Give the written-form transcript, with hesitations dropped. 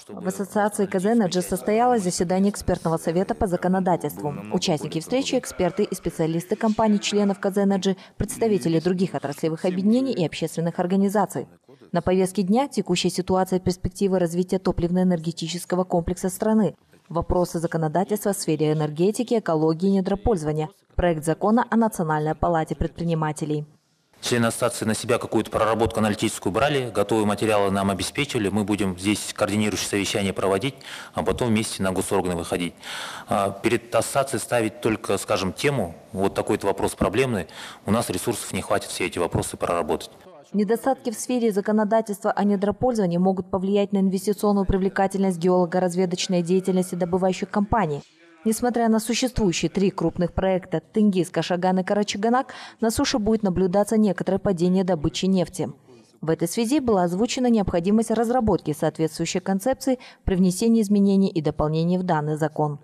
В ассоциации «Казэнерджи» состоялось заседание экспертного совета по законодательству. Участники встречи – эксперты и специалисты компаний-членов «Казэнерджи», представители других отраслевых объединений и общественных организаций. На повестке дня – текущая ситуация и перспективы развития топливно-энергетического комплекса страны, вопросы законодательства в сфере энергетики, экологии и недропользования, проект закона о Национальной палате предпринимателей. Члены ассоциации на себя какую-то проработку аналитическую брали, готовые материалы нам обеспечили. Мы будем здесь координирующие совещания проводить, а потом вместе на госорганы выходить. Перед ассоциацией ставить только, скажем, тему, вот такой-то вопрос проблемный, у нас ресурсов не хватит все эти вопросы проработать. Недостатки в сфере законодательства о недропользовании могут повлиять на инвестиционную привлекательность геолого-разведочной деятельности добывающих компаний. Несмотря на существующие 3 крупных проекта Тенгиз, Кашаган и Карачаганак, на суше будет наблюдаться некоторое падение добычи нефти. В этой связи была озвучена необходимость разработки соответствующей концепции при внесении изменений и дополнений в данный закон.